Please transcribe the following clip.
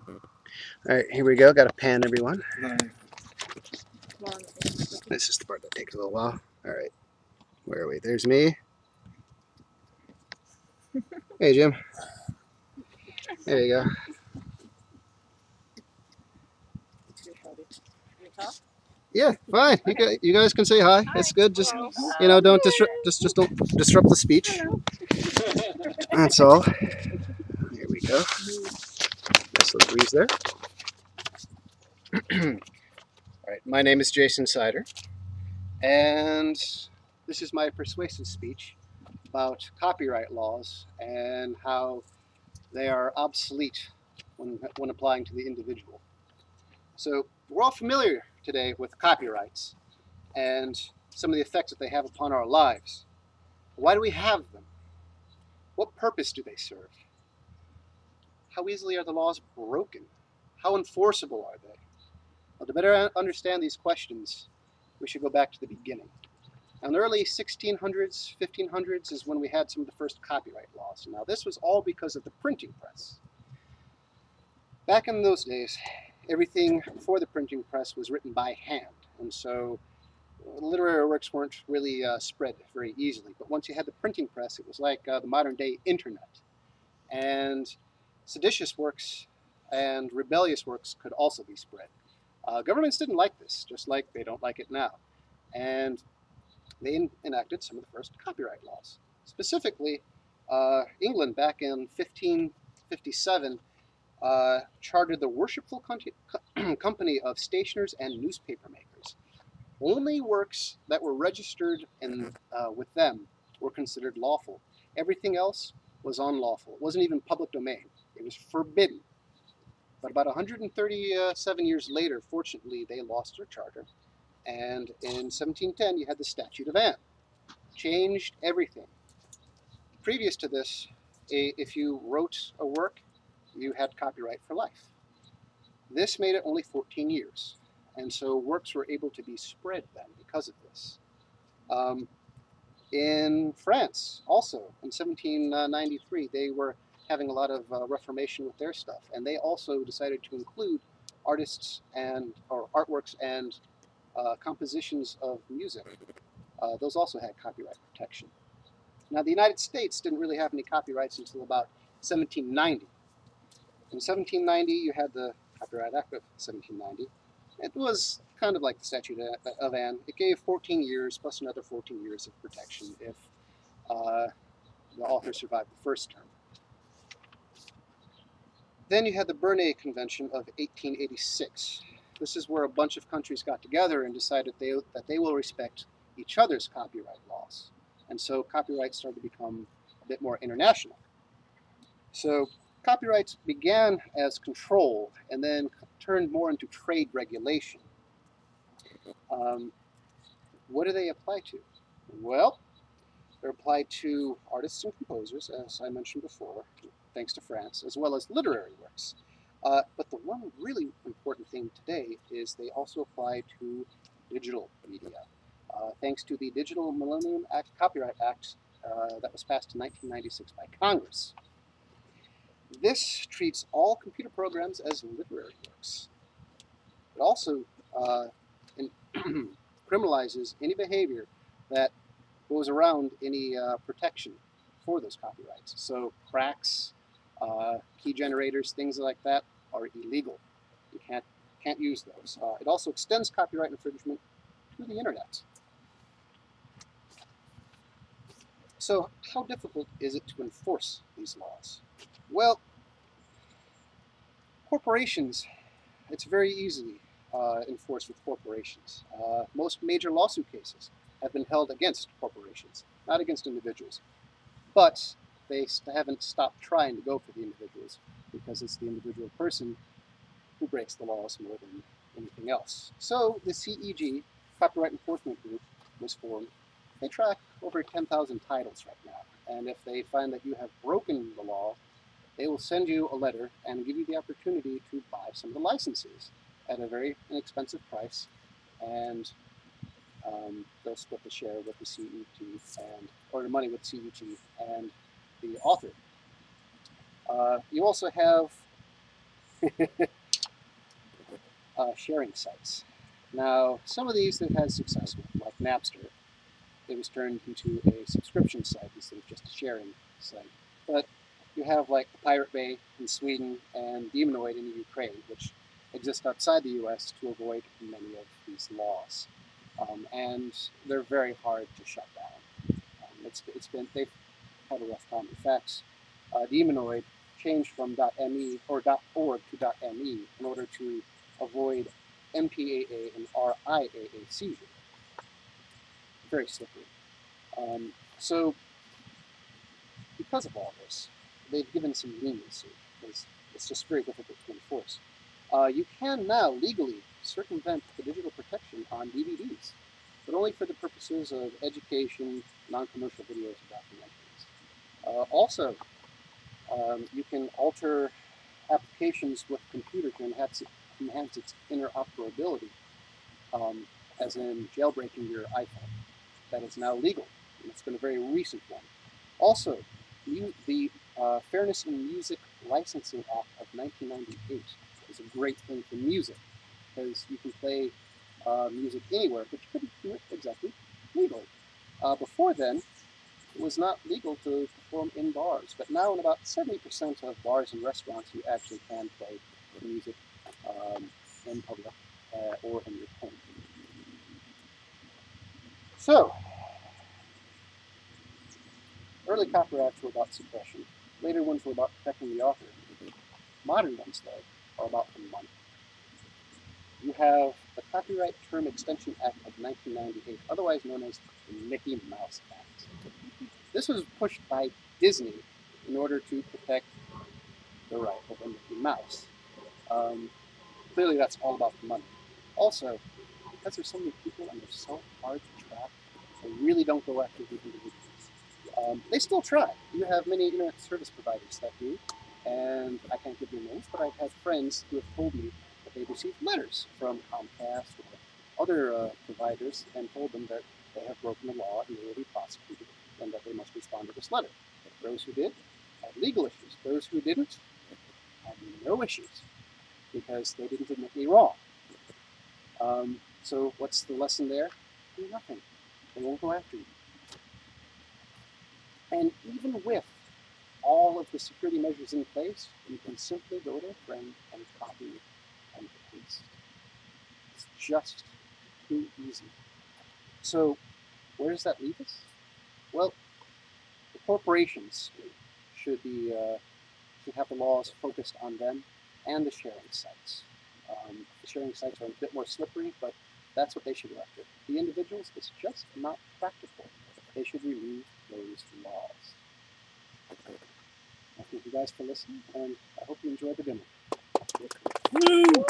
All right, here we go. Got a pan, everyone. Right. This is the part that takes a little while. All right, where are we? There's me. Hey, Jim. There you go. Yeah, fine. You guys can say hi. It's good. Just don't disrupt. Just don't disrupt the speech. That's all. Here we go. Nice little breeze there. All right, my name is Jason Sidor, and this is my persuasive speech about copyright laws and how they are obsolete when applying to the individual. So we're all familiar today with copyrights and some of the effects that they have upon our lives. Why do we have them? What purpose do they serve? How easily are the laws broken? How enforceable are they? Well, to better understand these questions, we should go back to the beginning. Now, in the early 1600s, 1500s is when we had some of the first copyright laws. Now, this was all because of the printing press. Back in those days, everything before the printing press was written by hand, and so literary works weren't really spread very easily. But once you had the printing press, it was like the modern day internet. And seditious works and rebellious works could also be spread. Governments didn't like this, just like they don't like it now. And they enacted some of the first copyright laws. Specifically, England back in 1557 chartered the Worshipful Company of Stationers and Newspaper Makers. Only works that were registered with them were considered lawful. Everything else was unlawful. It wasn't even public domain. It was forbidden. But about 137 years later, fortunately, they lost their charter. And in 1710, you had the Statute of Anne. Changed everything. Previous to this, if you wrote a work, you had copyright for life. This made it only 14 years. And so works were able to be spread then because of this. In France, also, in 1793, they were having a lot of reformation with their stuff. And they also decided to include artists or artworks and compositions of music. Those also had copyright protection. Now, the United States didn't really have any copyrights until about 1790. In 1790, you had the Copyright Act of 1790. It was kind of like the Statute of Anne. It gave 14 years plus another 14 years of protection if the author survived the first term. Then you had the Berne Convention of 1886. This is where a bunch of countries got together and decided that they will respect each other's copyright laws. And so copyright started to become a bit more international. So copyrights began as control and then turned more into trade regulation. What do they apply to? Well, they're applied to artists and composers, as I mentioned before, thanks to France, as well as literary works. But the one really important thing today is they also apply to digital media. Thanks to the Digital Millennium Copyright Act that was passed in 1996 by Congress. This treats all computer programs as literary works. It also criminalizes any behavior that goes around any protection for those copyrights. So cracks, key generators, things like that are illegal. You can't use those. It also extends copyright infringement to the internet. So how difficult is it to enforce these laws? Well, corporations, it's very easily enforced with corporations. Most major lawsuit cases have been held against corporations, not against individuals. But they haven't stopped trying to go for the individuals because it's the individual person who breaks the laws more than anything else. So the CEG, Copyright Enforcement Group, was formed. They track over 10,000 titles right now. And if they find that you have broken the law, they will send you a letter and give you the opportunity to buy some of the licenses at a very inexpensive price, and they'll split the share with the CEG or the money with CEG and the author. You also have sharing sites. Now, some of these they've had success with, like Napster. It was turned into a subscription site instead of just a sharing site. But you have like the Pirate Bay in Sweden and Demonoid in the Ukraine, which exist outside the U.S. to avoid many of these laws, and they're very hard to shut down. They've had a rough time. In fact, Demonoid changed from .me or .org to .me in order to avoid MPAA and RIAA seizure. Very slippery. So because of all this, they've given some leniency because it's just very difficult to enforce. You can now legally circumvent the digital protection on DVDs, but only for the purposes of education, non-commercial videos, and documentaries. Also, you can alter applications with the computer to enhance its interoperability, as in jailbreaking your iPhone. That is now legal, and it's been a very recent one. Also, the Fairness in Music Licensing Act of 1998 is a great thing for music, because you can play music anywhere, but you couldn't do it exactly legally. Before then, it was not legal to perform in bars, but now in about 70% of bars and restaurants, you actually can play music in public or in your home. So, early copyrights were about suppression. Later ones were about protecting the author. Modern ones, though, are about the money. You have the Copyright Term Extension Act of 1998, otherwise known as the Mickey Mouse Act. This was pushed by Disney in order to protect the right of a Mickey Mouse. Clearly, that's all about the money. Also, because there's so many people and they're so hard to track, they really don't go after the individuals. They still try. You have many internet service providers that do, and I can't give you names, but I've had friends who have told me that they've received letters from Comcast or other providers and told them that they have broken the law and they will be prosecuted and that they must respond to this letter. Those who did had legal issues. Those who didn't had no issues because they didn't admit me wrong. So what's the lesson there? Do nothing. They won't go after you. And even with all of the security measures in place, you can simply go to a friend and copy and paste. It's just too easy. So where does that leave us? Well, the corporations should have the laws focused on them and the sharing sites. The sharing sites are a bit more slippery, but that's what they should go after. The individuals, it's just not practical. They should remove those laws. Thank you guys for listening, and I hope you enjoyed the demo. Woo!